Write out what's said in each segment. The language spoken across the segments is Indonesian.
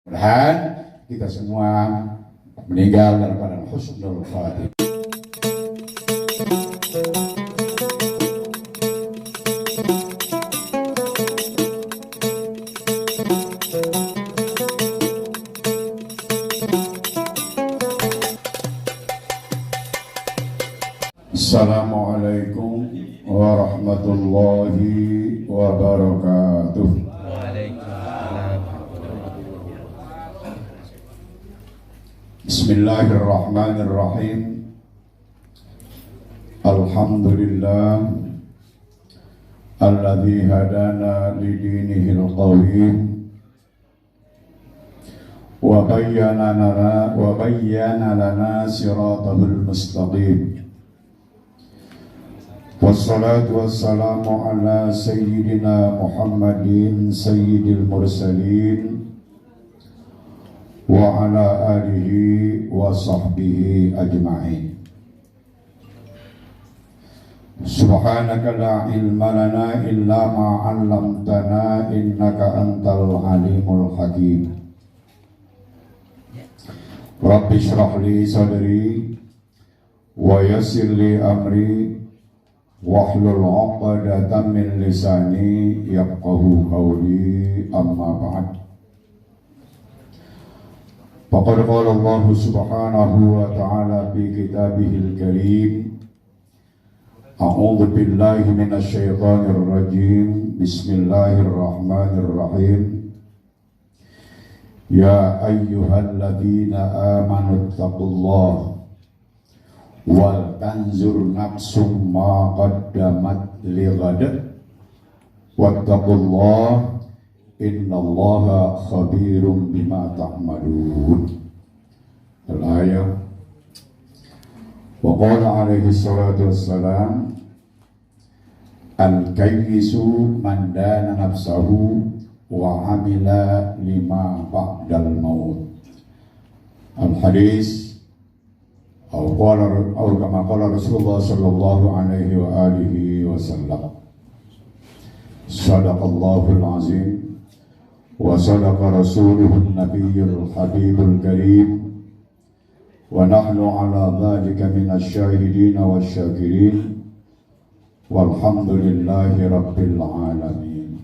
Mudah-mudahan kita semua meninggal dalam keadaan husnul khatimah. Assalamualaikum warahmatullahi wabarakatuh. Bismillahirrahmanirrahim. Alhamdulillah alladzi hadana lidinihil qawim wa bayyana lana siratahul mustaqim. Wassalatu wassalamu ala sayyidina Muhammadin sayyidil mursalin wa ala alihi wa sahbihi ajma'in. Subhanaka la ilma lana illa ma 'allamtana innaka antal alimul hakim. Rabbi shrah li sadri wa yassir li amri wahlul 'uqdatam min lisani yafqahu qawli, amma ba'd. Faqad qala Allah subhanahu wa ta'ala fi kitabihil karim, a'udzu billahi minasy syaithanir rajim, bismillahirrahmanirrahim. Ya ayyuhalladzina amanu taqullaha wal tanzur nafsum ma qaddamat lighad wattaqullaha innallaha khabirum bima ta'malun. Al-ayah. Wa qala alaihi salatu wassalam, al-kayyisu man dana nafsahu wa amila lima ba'dal maut. Al-hadis atau kama qala Rasulullah sallallahu alaihi wa alihi wasallam. Sadaqallahul azim wa sadaqa rasuluhun nabiyyul habibul karim wa nahnu ala dhalika minasy syahidin wasyakirin walhamdulillahi rabbil alamin.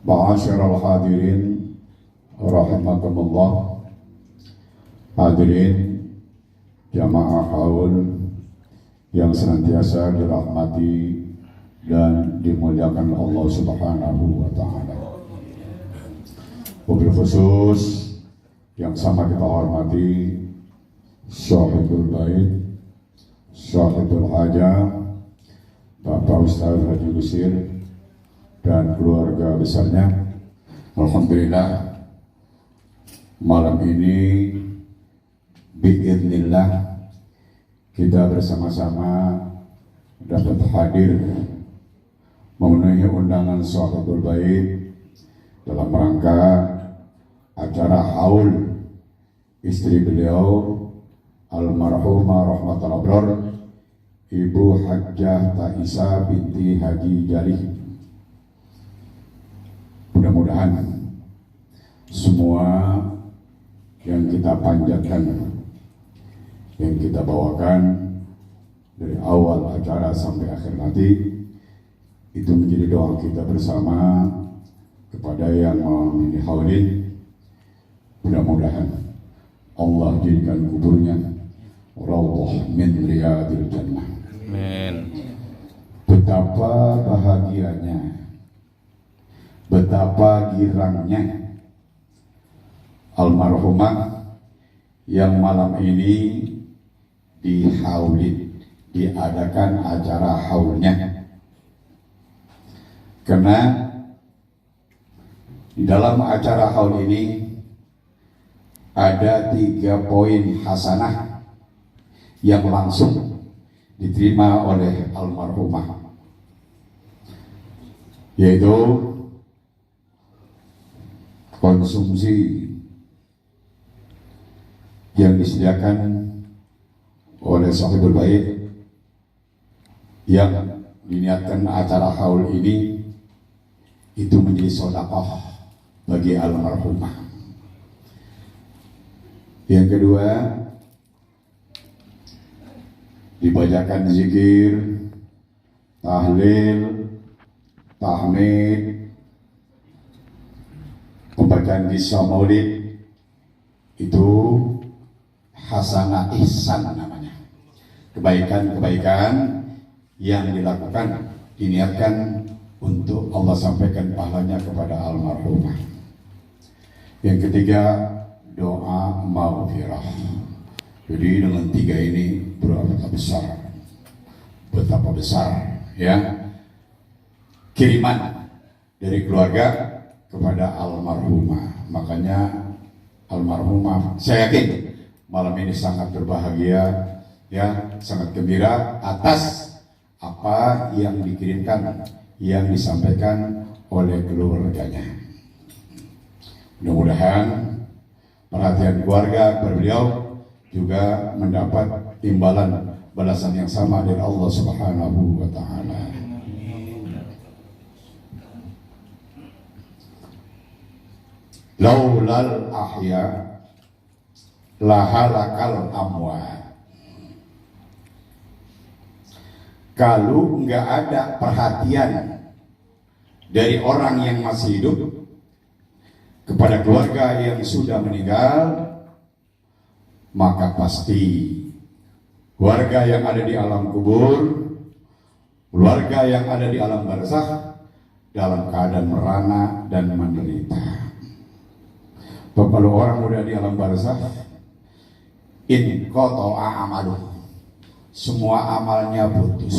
Ma'asyiral hadirin rahimakumullah. Hadirin jamaah haul yang senantiasa dirahmati dan dimuliakan Allah Subhanahu wa ta'ala. Wabil khusus yang sama kita hormati Syahibul Bait, Syahibul Haja, Bapak Ustaz Haji Lusir dan keluarga besarnya. Alhamdulillah malam ini biiznillah kita bersama-sama dapat hadir memenuhi undangan Syahibul Bait dalam rangka acara haul istri beliau almarhumah rahmatul abrar Ibu Hajjah Taisa binti Haji Jalih. Mudah-mudahan semua yang kita panjatkan, yang kita bawakan dari awal acara sampai akhir nanti, itu menjadi doa kita bersama kepada yang memilih haulin. Mudah-mudahan Allah jadikan kuburnya raudhah min riyadil jannah. Amin. Betapa bahagianya, betapa girangnya almarhumah yang malam ini dihaulin, diadakan acara haulnya. Karena di dalam acara haul ini ada 3 poin hasanah yang langsung diterima oleh almarhumah, yaitu konsumsi yang disediakan oleh Syahibul Bait yang diniatkan acara haul ini itu menjadi sedekah bagi almarhumah. Yang kedua, dibacakan zikir, tahlil, tahmid, pembacaan kisah maulid, itu hasanah ihsan namanya. Kebaikan-kebaikan yang dilakukan, diniatkan untuk Allah sampaikan pahalanya kepada almarhumah. Yang ketiga, doa maghfirah. Jadi dengan tiga ini betapa besar ya kiriman dari keluarga kepada almarhumah. Makanya almarhumah, saya yakin malam ini sangat berbahagia ya, sangat gembira atas apa yang dikirimkan, yang disampaikan oleh keluarganya. Mudah-mudahan perhatian keluarga beliau juga mendapat imbalan balasan yang sama dari Allah Subhanahu wa taala. Laulal ahya lahalakal amwat. Kalau nggak ada perhatian dari orang yang masih hidup kepada keluarga yang sudah meninggal, maka pasti keluarga yang ada di alam kubur, keluarga yang ada di alam barzakh dalam keadaan merana dan menderita. Kalau orang udah di alam barzakh, in qata'a amaluh, semua amalnya putus.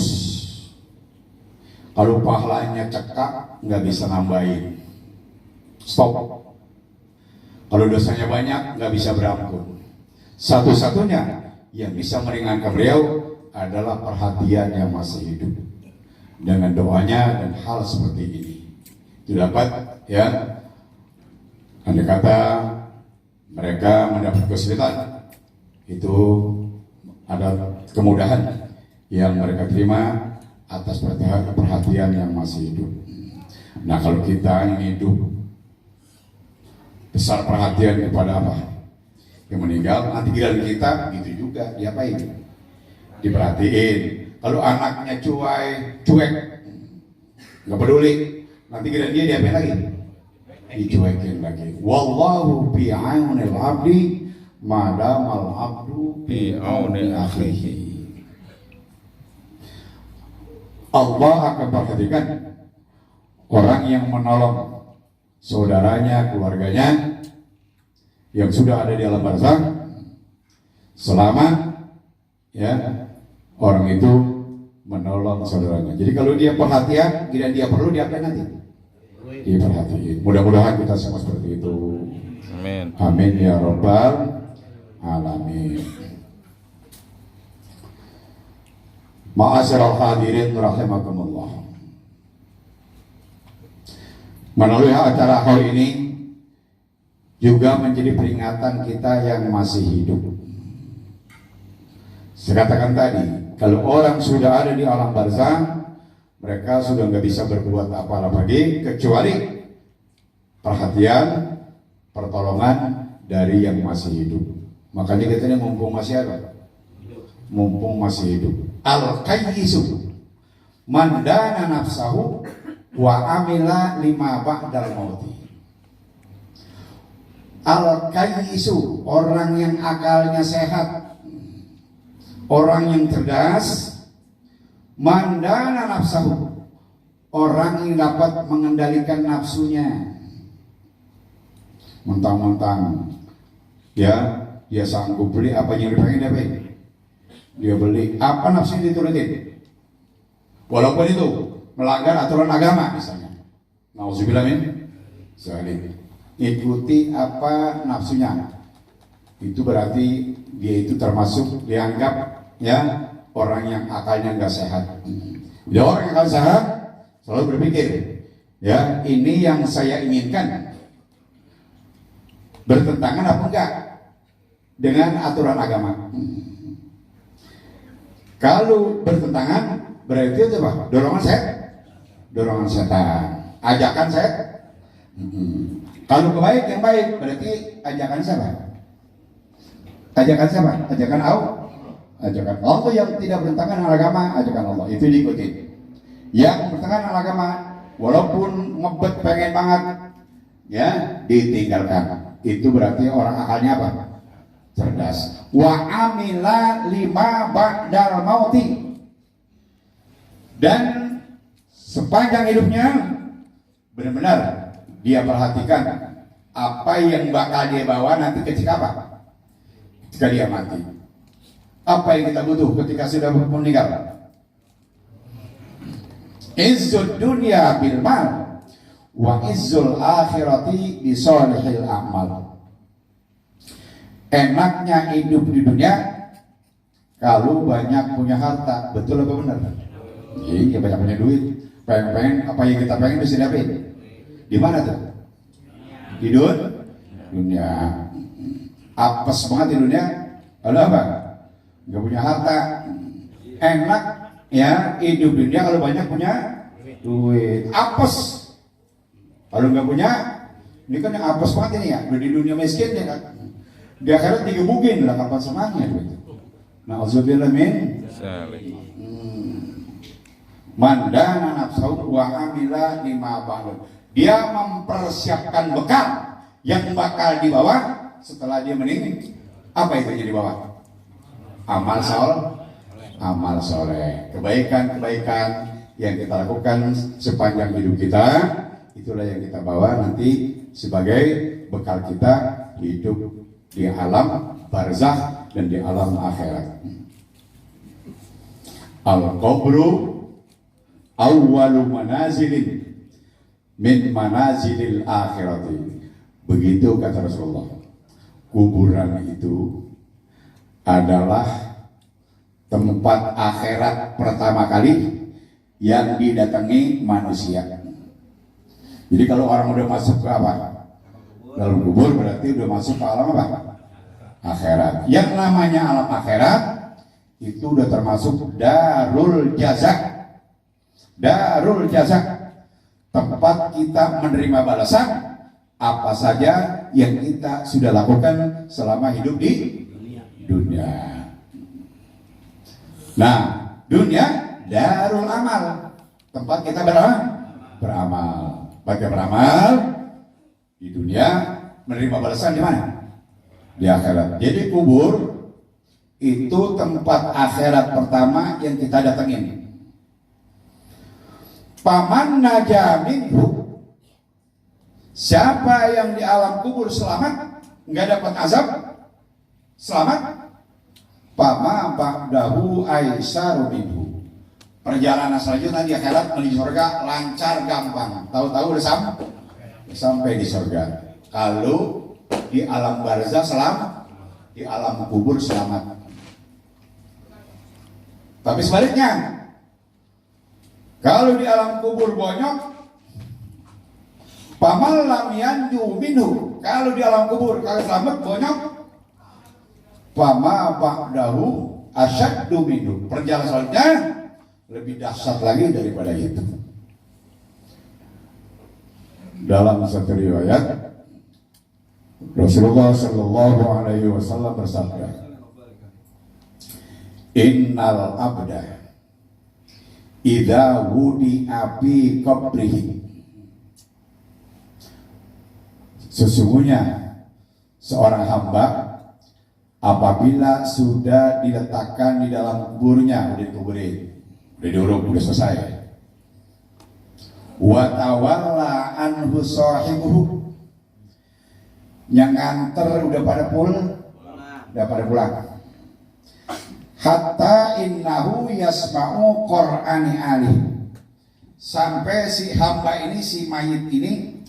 Kalau pahalanya cekak, nggak bisa nambahin, stop. Kalau dosanya banyak, nggak bisa berampun. Satu-satunya yang bisa meringankan beliau adalah perhatian yang masih hidup. Dengan doanya dan hal seperti ini, itu dapat ya, andai kata mereka mendapat kesulitan, itu ada kemudahan yang mereka terima atas perhatian yang masih hidup. Nah, kalau kita yang hidup besar perhatian kepada apa yang meninggal, nanti giliran kita gitu juga diapain? Diperhatiin. Kalau anaknya cuek, nggak peduli, nanti giliran dia diapain lagi? Dicuekin lagi. Wallahu fi aunil abdi madamal abdu fi auni akhihi. Allah akan perhatikan orang yang menolong saudaranya, keluarganya yang sudah ada di alam barzakh selama ya orang itu menolong saudaranya. Jadi kalau dia perhatian, dan dia perlu, dia akan nanti diperhatiin. Mudah-mudahan kita semua seperti itu. Amin. Amin ya rabbal alamin. Ma'asyiral hadirin rahimakumullah. Melalui acara hari ini juga menjadi peringatan kita yang masih hidup. Saya katakan tadi, kalau orang sudah ada di alam barzakh, mereka sudah nggak bisa berbuat apa-apa lagi kecuali perhatian, pertolongan dari yang masih hidup. Makanya kita ini mumpung masih ada, mumpung masih hidup. Al-qayyisu man dana nafsahu wa amila lima ba'dal mauti. Al-qayyisu, orang yang akalnya sehat, orang yang cerdas. Mandana nafsahu, orang yang dapat mengendalikan nafsunya. Mentang-mentang ya dia sanggup beli apa yang dipengen, dia beli apa nafsunya diturutin, walaupun itu melanggar aturan agama misalnya. Nauzubillah min dzalik. Ikuti apa nafsunya, itu berarti dia itu termasuk dianggap ya orang yang akalnya nggak sehat. Dia orang yang akal sehat selalu berpikir, ya ini yang saya inginkan bertentangan apa enggak dengan aturan agama. Kalau bertentangan berarti itu apa? Dorongan setan, ajakan setan. Kalau kebaik yang baik berarti ajakan siapa? Ajakan siapa? Ajakan Allah. Ajakan Allah yang tidak bertentangan dengan agama, ajakan Allah itu diikuti. Yang bertentangan dengan agama, walaupun ngebet pengen banget, ya ditinggalkan. Itu berarti orang akalnya apa? Cerdas. Wa amila lima ba'dal mauti. Dan sepanjang hidupnya benar-benar dia perhatikan apa yang bakal dia bawa nanti ketika apa? Ketika dia mati. Apa yang kita butuh ketika sudah meninggal? Izzud dunya bil mal wa izzul akhirati bi shalihil amal. Enaknya hidup di dunia kalau banyak punya harta, betul apa benar? Iya, banyak punya duit. Pengen apa yang kita pengen bisa dapat. Di mana tuh? Di dunia. Apes banget di dunia. Lalu apa? Gak punya harta. Enak ya hidup di dunia kalau banyak punya duit. Apes. Kalau nggak punya, ini kan yang apes banget ini ya. Udah di dunia miskin ya kan. Di akhirat digebukin lah kapan semangatnya gitu. Na'udzubillah min mandana nafsahu wa amila lima ba'd. Dia mempersiapkan bekal yang bakal dibawa setelah dia meninggal. Apa itu yang dibawa? Amal soleh, kebaikan-kebaikan yang kita lakukan sepanjang hidup kita, itulah yang kita bawa nanti sebagai bekal kita hidup di alam barzakh dan di alam akhirat. Al-qabru awwalu manazilin min manazilil akhirati. Begitu kata Rasulullah. Kuburan itu adalah tempat akhirat pertama kali yang didatangi manusia. Jadi kalau orang udah masuk ke apa? Dalam kubur berarti udah masuk ke alam apa? Akhirat. Yang namanya alam akhirat itu udah termasuk darul jazak. Darul jazak, tempat kita menerima balasan apa saja yang kita sudah lakukan selama hidup di dunia. Nah, dunia darul amal, tempat kita beramal. Bagi beramal di dunia, menerima balasan di mana? Di akhirat. Jadi kubur itu tempat akhirat pertama yang kita datengin. Paman naja minhu, siapa yang di alam kubur selamat, nggak dapat azab, selamat. Pama ba'dahu aisaru minhu, perjalanan selanjutnya di akhirat menuju surga lancar gampang. Tahu-tahu udah sampai di surga. Kalau di alam barzakh selamat, di alam kubur selamat. Tapi sebaliknya, kalau di alam kubur bonyok, pamal lam yanju minhu, kalau di alam kubur kalau selamat bonyok, pama ba'dahu asyaddu minhu, perjalanan selanjutnya lebih dahsyat lagi daripada itu. Dalam satu riwayat Rasulullah Shallallahu Alaihi Wasallam bersabda, Innal abda idza wudi'a fi qabrihi, sesungguhnya seorang hamba apabila sudah diletakkan di dalam kuburnya, udah dikuburin, udah diuruk, udah selesai, wa tawalla anhu sahibuhu, yang nganter udah pada pulang, hatta innahu yasma'u qur'ani alih, sampai si hamba ini, si mayit ini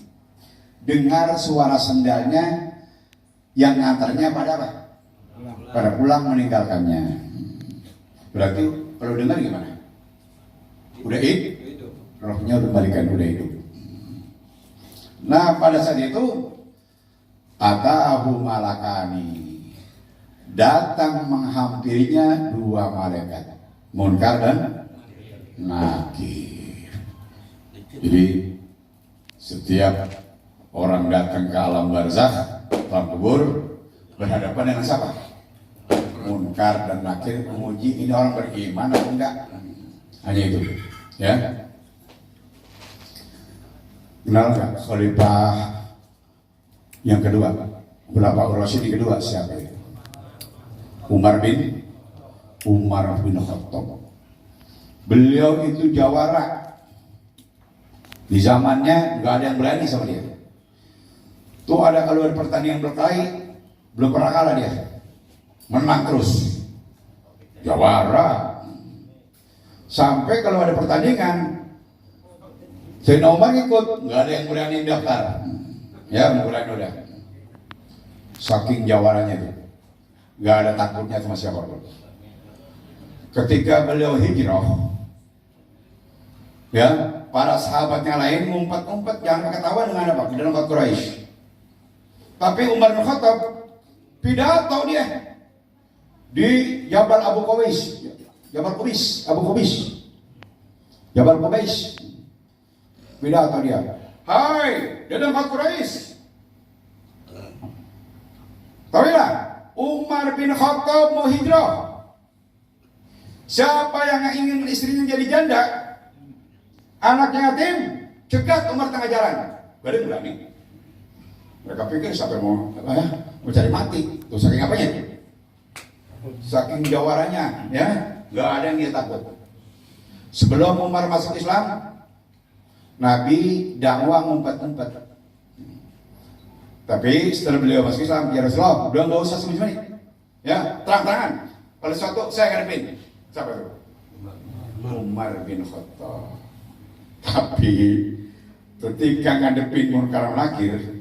dengar suara sendalnya yang ngantarnya pada apa? Pada pulang meninggalkannya. Berarti kalau dengar gimana? Udah hidup, rohnya udah balikan, udah hidup. Nah pada saat itu atahu malakani, datang menghampirinya dua malaikat, Munkar dan Nakir. Jadi setiap Orang datang ke alam barzakh, alam kubur, berhadapan dengan siapa? Munkar dan nakir, menguji ini orang beriman atau enggak. Hanya itu, ya. Kenal nggak Khalifah yang kedua? Khulafaur Rasyidin kedua siapa itu? Umar bin Khattab. Beliau itu jawara. Di zamannya nggak ada yang berani sama dia. Tuh ada kalau ada pertandingan berkelahi, belum pernah kalah dia. Menang terus. Jawara. Sampai kalau ada pertandingan, Sayyidina Umar ikut, nggak ada yang berani daftar. Ya, berani udah. Saking jawaranya itu, nggak ada takutnya sama siapapun. Ketika beliau hijrah, ya, para sahabatnya lain ngumpet-ngumpet, jangan ketahuan dengan apa? Di dalam Quraisy. Tapi Umar bin Khattab pidato dia di Jabal Abu Qubais, Jabal Qubais. Pidato dia. Hai, di dalam Quraisy. Tahuilah, Umar bin Khattab mau hijrah. Siapa yang ingin istrinya jadi janda, anaknya yatim, cegat Umar tengah jalan. Gak ada yang berani. Mereka pikir siapa yang mau cari mati. Tuh saking apanya? Saking jawaranya, ya, gak ada yang dia takut. Sebelum Umar masuk Islam, Nabi dakwah ngumpet-ngumpet. Tapi setelah beliau masuk Islam, ya Rasulullah, udah gak usah sembunyi-sembunyi. Ya, terang-terangan. Kalau sesuatu saya ngadepin. Siapa itu? Umar bin Khattab. Tapi ketika ngadepin munkar nakir,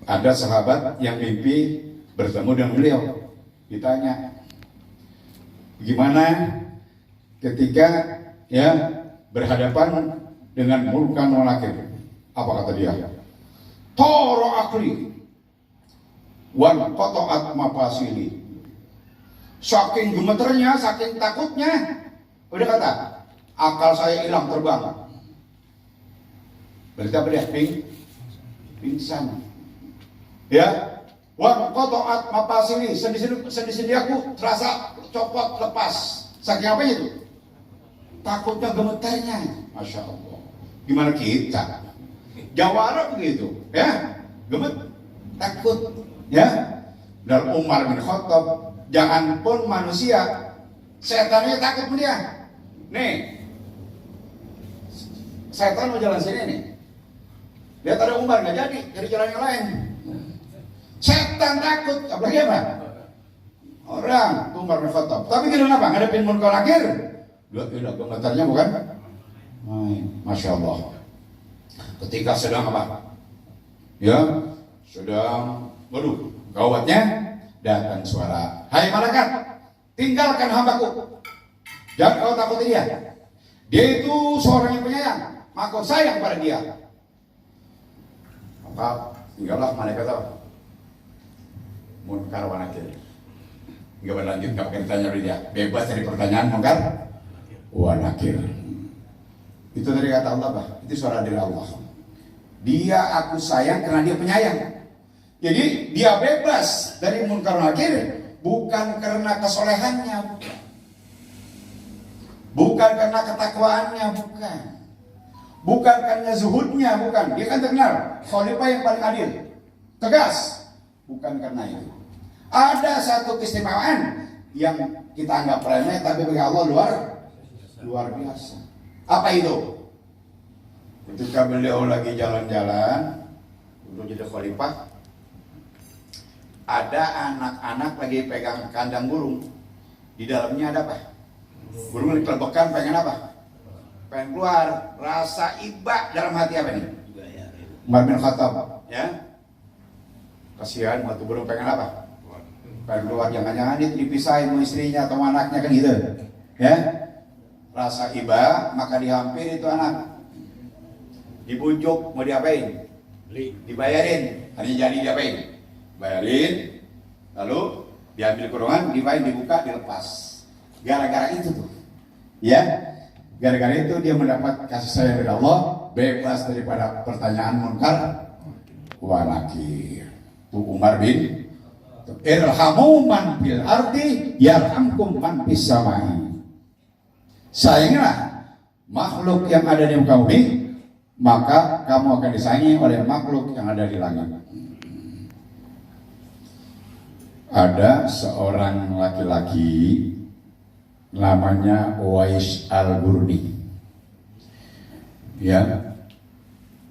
ada sahabat yang mimpi bertemu dengan beliau. Ditanya, gimana ketika ya berhadapan dengan munkar nakir? Apa kata dia? Toro akli wan qata'at mafasili. Saking gemeternya, saking takutnya, udah kata, akal saya hilang terbang. Berarti apa dia? Pingsan. Ya, wan qata'at mafasili, sendi-sendi aku terasa copot lepas. Saking apa itu? Takutnya gemeternya. Masya Allah. Gimana kita? Jawara begitu, ya, gemet, takut, ya. Dan Umar bin Khattab, jangan pun manusia, setannya takut sama dia. Nih, setan mau jalan sini nih, lihat ada Umar nggak jadi, cari jalan yang lain. Setan takut, apalagi apa? Orang Umar bin Khattab. Tapi kenapa? Ngadepin munkar nakir, gemetarnya bukan? Masya Allah. Ketika sedang apa? Ya, sedang, waduh, gawatnya datang suara. Hai malaikat, tinggalkan hambaku. Jangan kau takuti dia. Dia itu seorang yang penyayang, maka sayang pada dia. Maka tinggallah malaikat apa? Munkar wa nakir. Enggak berlanjut, enggak pakai ditanya oleh dia. Bebas dari pertanyaan munkar wa nakir. Itu dari kata Allah, Pak. Itu suara dari Allah. Dia aku sayang karena dia penyayang. Jadi dia bebas dari munkar nakir bukan karena kesolehannya, bukan karena ketakwaannya, bukan karena zuhudnya, bukan. Dia kan terkenal khalifah yang paling adil, tegas. Bukan karena itu. Ada satu keistimewaan yang kita anggap remeh, tapi bagi Allah luar biasa. Apa itu? Ketika beliau lagi jalan-jalan untuk jadi khalifah, ada anak-anak lagi pegang kandang burung. Di dalamnya ada apa? Burung dikelepekkan, pengen apa? Pengen keluar. Rasa iba dalam hati apa nih? Umar bin Khattab, ya. Kasihan waktu burung pengen apa? Pengen keluar, jangan-jangan itu dipisahin sama istrinya atau anaknya kan gitu. Ya. Rasa iba, maka dihampir itu anak. Dibujuk, mau diapain? Dibayarin. Hanya jadi diapain? Bayarin, lalu diambil kurungan, dibuka, dilepas. Gara-gara itu tuh, ya, gara-gara itu dia mendapat kasih sayang dari Allah, bebas daripada pertanyaan munkar wa nakir. Tu Umar bin irhamu man fil ardi yarhamkum man fis samai. Sayangilah makhluk yang ada di muka bumi, maka kamu akan disayangi oleh makhluk yang ada di langit. Ada seorang laki-laki namanya Uwais Al-Ghurni. Ya,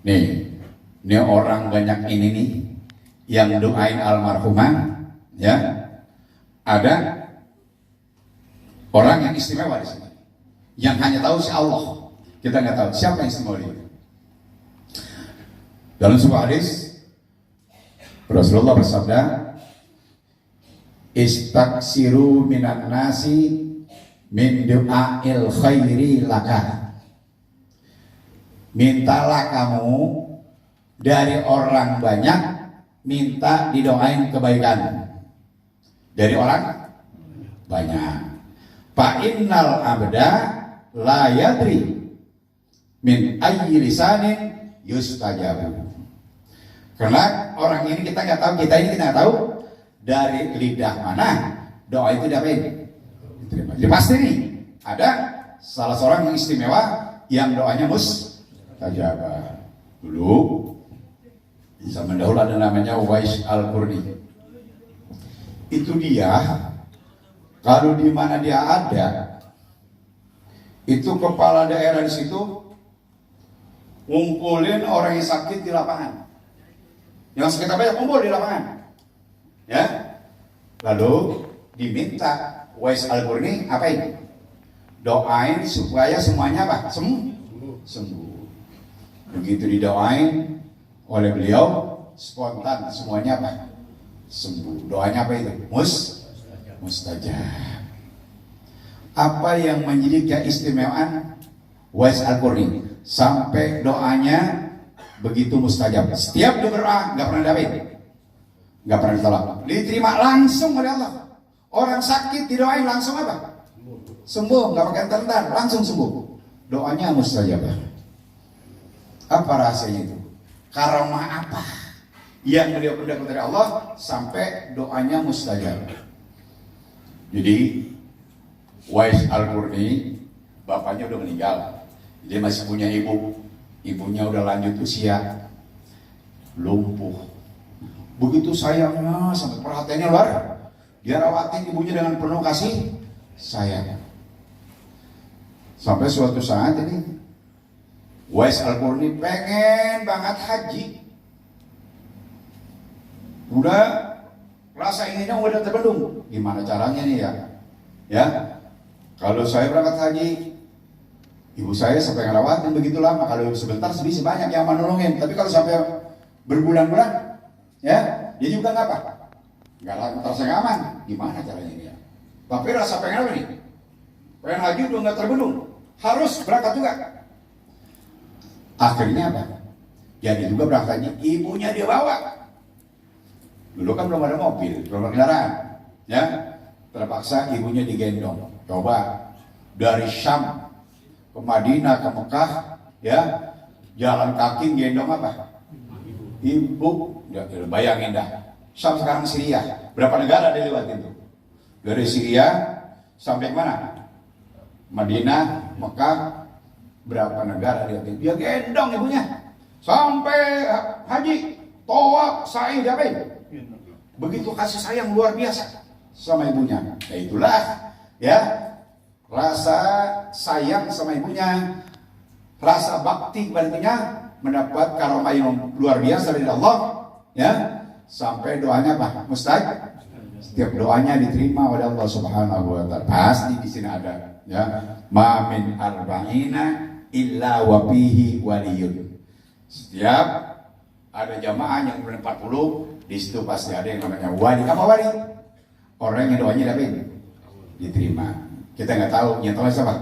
ini orang banyak ini nih yang doain almarhumah. Ya, ada orang yang istimewa di sini, yang hanya tahu si Allah. Kita nggak tahu siapa yang istimewa ini. Dalam sebuah hadis, Rasulullah bersabda, "Istaksiru minan nasi min du'ail khairi laka." Mintalah kamu dari orang banyak, minta didoain kebaikan dari orang banyak. Fa innal abda la yadri min ayyi lisanin yustajabu. Karena orang ini kita nggak tahu, kita nggak tahu dari lidah mana doa itu dapat diterima. Jadi pasti nih ada salah seorang yang istimewa yang doanya mustajabah. Dulu zaman dahulu ada namanya Uwais Al-Ghurni. Itu dia, kalau di mana dia ada, itu kepala daerah di situ ngumpulin orang yang sakit di lapangan. Yang sakit apa ya, kumpul di lapangan. Ya, lalu diminta Uwais Al-Ghurni apa ini? Doain supaya semuanya apa? Sembuh. Begitu didoain oleh beliau, spontan semuanya apa? Sembuh. Doanya apa itu? Mustajab. Apa yang menjadi keistimewaan Uwais Al-Ghurni sampai doanya begitu mustajab? Setiap dia berdoa nggak pernah dapat, nggak pernah ditolak, diterima langsung oleh Allah. Orang sakit didoain langsung apa? Sembuh, nggak pakai tentang, langsung sembuh. Doanya mustajab. Apa rahasianya itu? Karamah apa yang beliau mendapat dari Allah sampai doanya mustajab? Jadi Uwais Al-Ghurni bapaknya udah meninggal, dia masih punya ibu, ibunya udah lanjut usia, lumpuh. Begitu sayangnya sampai perhatiannya luar, dia rawatin ibunya dengan penuh kasih sayang. Sampai suatu saat ini Uwais Al-Ghurni pengen banget haji. Udah rasa inginnya udah terbendung. Gimana caranya nih ya? Ya, kalau saya berangkat haji, ibu saya sampai ngerawatin begitu lama. Kalau sebentar bisa banyak yang menolongin. Tapi kalau sampai berbulan-bulan, ya, dia juga nggak apa. Nggak terasa aman. Gimana caranya ini ya? Tapi rasa pengen apa nih? Pengen haji udah nggak terbendung. Harus berangkat juga. Akhirnya apa? Jadi juga berangkatnya ibunya dia bawa. Dulu kan belum ada mobil, belum ada kendaraan, ya. Terpaksa ibunya digendong. Coba dari Syam ke Madinah ke Mekah, ya, jalan kaki gendong apa? Ibu, ya, bayangin dah. Syam sekarang Syria, berapa negara dia lewatin tuh? Dari Syria sampai mana? Madinah, Mekah, berapa negara dia gendong ibunya sampai haji, tawaf, sa'i, diapain? Begitu kasih sayang luar biasa sama ibunya. Ya itulah ya rasa sayang sama ibunya, rasa bakti kepada ibunya, mendapat karamah yang luar biasa dari Allah, ya, sampai doanya apa? Mustajab. Setiap doanya diterima oleh Allah Subhanahu wa taala. Pasti di sini ada, ya, ma min arba'ina illa wa fihi waliyun. Setiap ada jamaah yang berumur 40, di situ pasti ada yang namanya wali. Apa wali? Orang yang doanya dapat diterima. Kita nggak tahu, yang tahu siapa?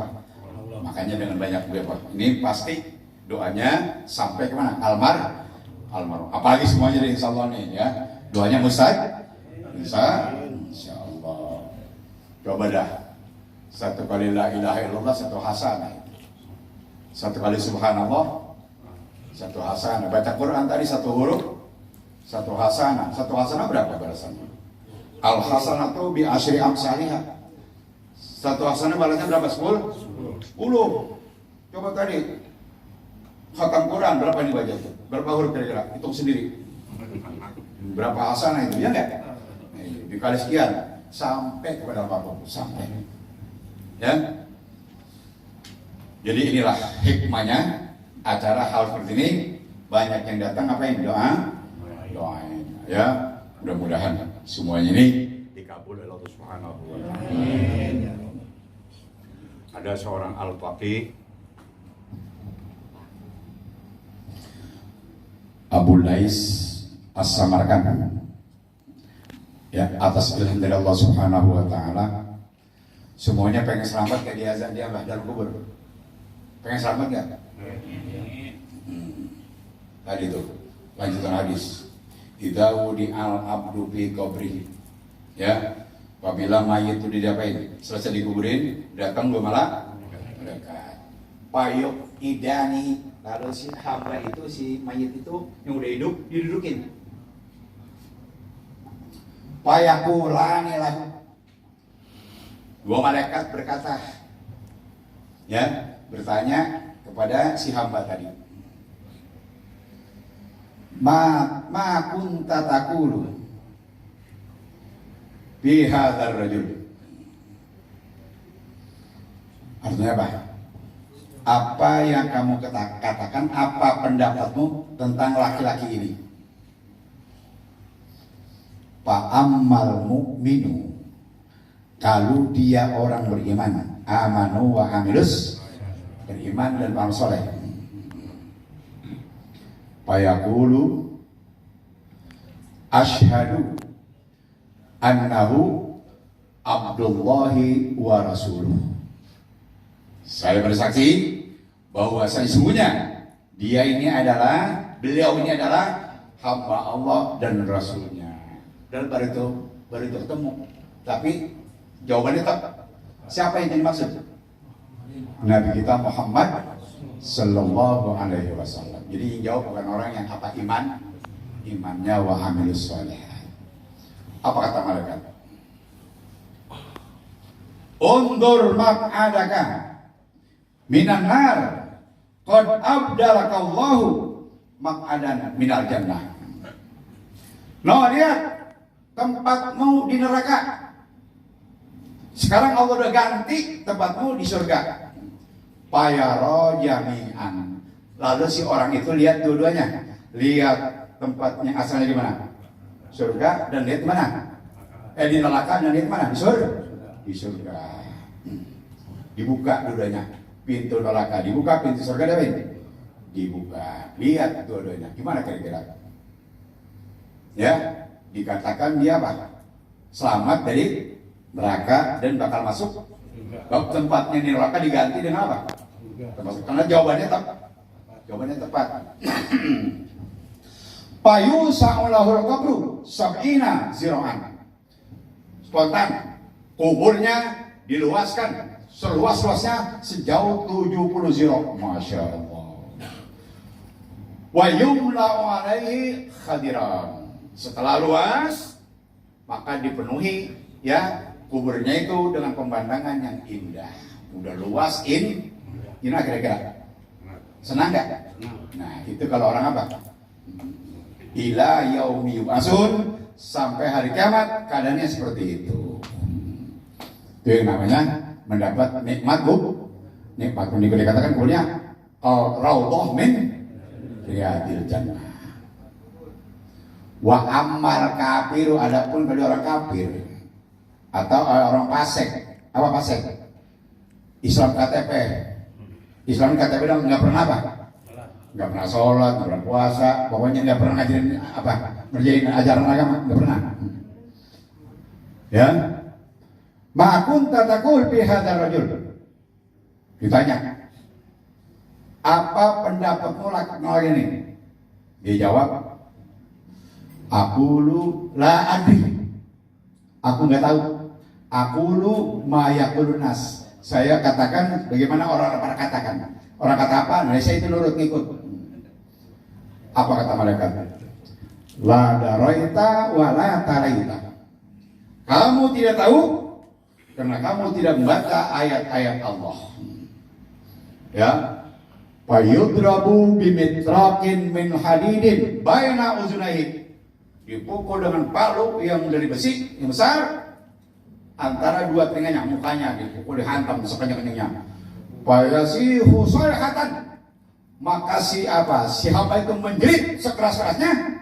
Makanya dengan banyak berapa. Ini pasti doanya sampai kemana? Almarhum. Apalagi semuanya dari insya Allah nih, ya. Doanya mustajab. Insya Allah. Coba dah. Satu kali la ilaha illallah, satu hasanah. Satu kali subhanallah, satu hasanah. Baca Quran tadi satu huruf, Satu hasanah berapa balasannya? Al hasanatu bi asyri amsalihha. Satu hasanah balasnya berapa? 10. Coba tadi khatam Quran berapa nih baca tuh? Berapa huruf kira-kira? Hitung sendiri. Berapa hasanah itu, ya enggak? Dikali sekian sampai kepada Allah, sampai. Ya. Jadi inilah hikmahnya acara hal seperti ini. Banyak yang datang ngapain? Doain. Ya, mudah-mudahan semuanya ini dikabul oleh Allah Subhanahu wa taala. Ada seorang al-faqih Abu Lais As-Samarkand, ya, atas ilham dari Allah Subhanahu wa taala. Semuanya pengen selamat kayak dia azan dia dalam kubur. Pengen selamat enggak? Tadi tuh lanjutan hadis. Idza wudi al-abdu fi qabri. Ya, apabila mayit itu didapain, selesai dikuburin, datang dua malaikat. Payuk idani, lalu si hamba itu, si mayit itu yang udah hidup didudukin. Payakulani lah. Dua malaikat berkata, ya, bertanya kepada si hamba tadi. Ma kunta taqulu fi hadzal rajul. Artinya apa? Apa yang kamu katakan, apa pendapatmu tentang laki-laki ini? Fa'ammal mu'minu, kalau dia orang beriman, amanu wa amilus, beriman dan beramal soleh. Fayaqulu asyhadu annahu abdullahi wa rasuluh. Saya bersaksi bahwa sesungguhnya beliau ini adalah hamba Allah dan Rasulnya. Dan baru itu ketemu. Tapi jawabannya tetap, siapa yang dimaksud? Nabi kita Muhammad Sallallahu Alaihi Wasallam. Jadi yang jawab bukan orang yang apa imannya wa amilus sholihat. Apa kata malaikat? Undur maq'adaka minan nar qad abdalakallahu maq'adan minal jannah. No, lihat tempatmu di neraka. Sekarang Allah udah ganti tempatmu di surga. Payaro jami'an. Lalu si orang itu lihat dua-duanya. Lihat tempatnya asalnya di mana? Surga, dan lihat di mana? Di neraka, dan lihat mana? Di surga. Dibuka dua-duanya. Pintu neraka dibuka, pintu surga dibuka. Lihat dua-duanya. Gimana kira-kira? Ya, dikatakan dia apa? Selamat dari neraka dan bakal masuk. Kalau tempatnya di neraka diganti dengan apa? Termasuk, karena jawabannya tepat. Payu sa'ulahul qabru sab'ina zira'an. Spontan, kuburnya diluaskan seluas-luasnya sejauh 70 zira'. Masya Allah. Wa yumla'u alaihi khadiran. Setelah luas, maka dipenuhi ya kuburnya itu dengan pemandangan yang indah. Udah luas, gimana kira-kira? Senang gak? Nah, itu kalau orang apa? Ila yaumi yub'atsun, sampai hari kiamat keadaannya seperti itu. Itu yang namanya mendapat nikmat ini dikatakan kuburnya raudhah min riyadil jannah. Wa ammal kafiru, adapun bagi orang kafir atau orang fasik. Apa fasik? Islam KTP dong, nggak pernah apa? Nggak pernah sholat, nggak pernah puasa, pokoknya nggak pernah ngajarin apa? Ngerjain ajaran agama, nggak pernah. Ya, ma kunta taqul fi hadzal rajul. Ditanya, apa pendapatmu laki ini? Dia jawab, aqulu la adri. Aku nggak tahu. Aqulu ma yaqulun nas. Saya katakan bagaimana orang pada katakan. Orang kata apa? Nah, saya itu nurut ngikut. Apa kata malaikat? La daraita wa la talaita. Kamu tidak tahu karena kamu tidak membaca ayat-ayat Allah. Ya. Fayudrabu bimitrakin min hadidin baina uzunaihi. Dipukul dengan palu yang dari besi yang besar antara dua telinganya, mukanya dipukul, dihantam sekencang-kencangnya. Fayasihu sayhatan. Maka si hamba itu menjerit sekeras-kerasnya.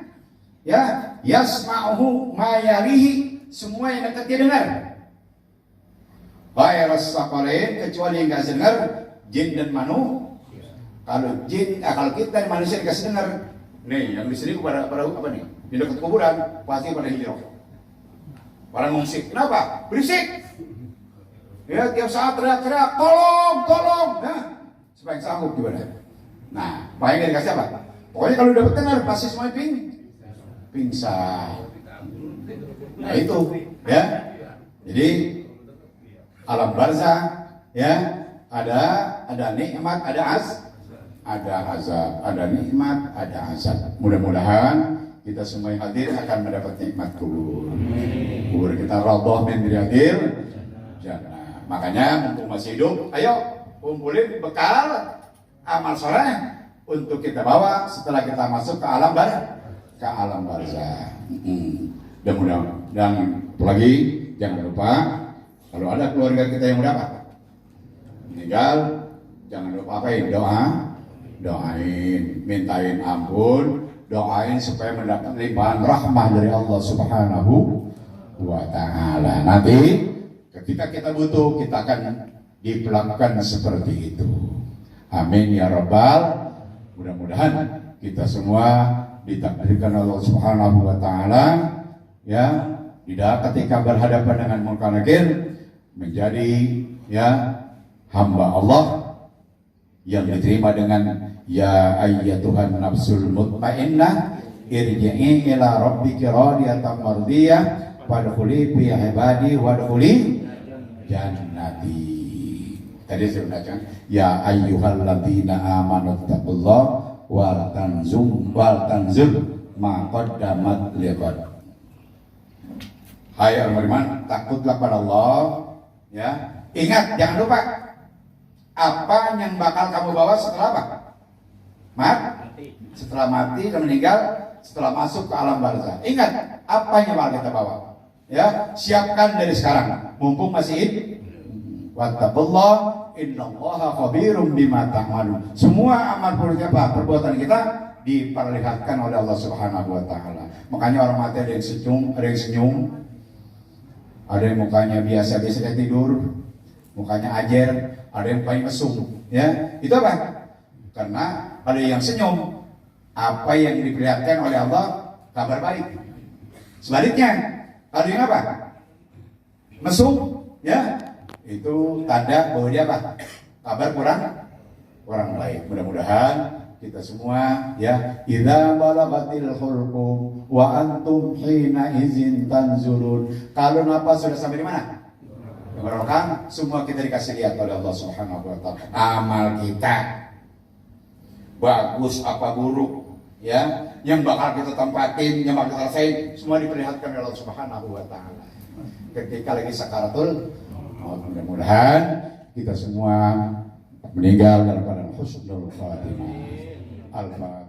Ya, yasma'uhu mayarihi, semua yang dekat dia dengar. Ghairas saqalain, kecuali yang enggak dengar jin dan manu. Kalau jin, kalau kita manusia dikasih dengar, nih yang di sini pada apa nih? Di dekat kuburan pasti pada hijrah. Para ngungsi. Kenapa? Berisik. Ya, tiap saat teriak-teriak, tolong, ya. Supaya sanggup gimana? Nah, paling dikasih apa? Pokoknya kalau udah dengar pasti semua pingsan. Nah itu, ya. Jadi alam barzah, ya, ada nikmat, ada azab, ada nikmat, ada azab. Mudah-mudahan kita semua yang hadir akan mendapat nikmat kubur. Kubur kita radhah min riyadil jannah. Makanya mumpung masih hidup, ayo kumpulin bekal amal soleh untuk kita bawa setelah kita masuk ke alam barzah. Dan apalagi jangan lupa kalau ada keluarga kita yang udah meninggal, jangan lupa doain, mintain ampun, doain supaya mendapat limpahan rahmah dari Allah Subhanahu wa Ta'ala. Nanti ketika kita butuh, kita akan diperlakukan seperti itu. Amin ya rabbal. Mudah-mudahan kita semua ditakdirkan Allah Subhanahu wa Ta'ala, ya, tidak ketika berhadapan dengan munkar nakir menjadi, ya, hamba Allah yang diterima dengan ya ayyatuhan nafsul mutmainnah irji'i ila rabbiki radiyatan mardiyah fadkhuli fi ibadi wadkhuli jannati. Tadi saya bacakan ya ayyuhalladzina amanu taqullaha wal tanzur ma qaddamat liqad. Hai orang beriman, takutlah pada Allah, ya. Ingat, jangan lupa apa yang bakal kamu bawa setelah apa? Setelah mati dan meninggal, setelah masuk ke alam barzah. Ingat apa yang bakal kita bawa. Ya, siapkan dari sekarang mumpung masih hidup. Wattaqullah innallaha khabirum bima ta'malun. Semua amal perbuatan kita diperlihatkan oleh Allah Subhanahu wa Ta'ala. Makanya orang mati ada yang senyum, ada yang mukanya biasa-biasa kayak tidur, mukanya ajer, ada yang paling mesum, ya. Itu apa? Karena ada yang senyum, apa yang diperlihatkan oleh Allah kabar baik. Sebaliknya, ada yang apa? Mesum, ya. Itu tanda bahwa dia apa? Kabar kurang baik. Mudah-mudahan kita semua, ya, idza balagatil hulqum wa antum hina izin tanzurun. Kalau nafas sudah sampai di mana? Tenggorokan, semua kita dikasih lihat oleh Allah Subhanahu wa Ta'ala. Amal kita bagus apa buruk, ya, yang bakal kita tempatin, yang bakal kita rasain, semua diperlihatkan oleh Allah Subhanahu wa Ta'ala. Ketika lagi sakaratul maut, mudah-mudahan kita semua meninggal dalam keadaan husnul khatimah. Al-Fatihah.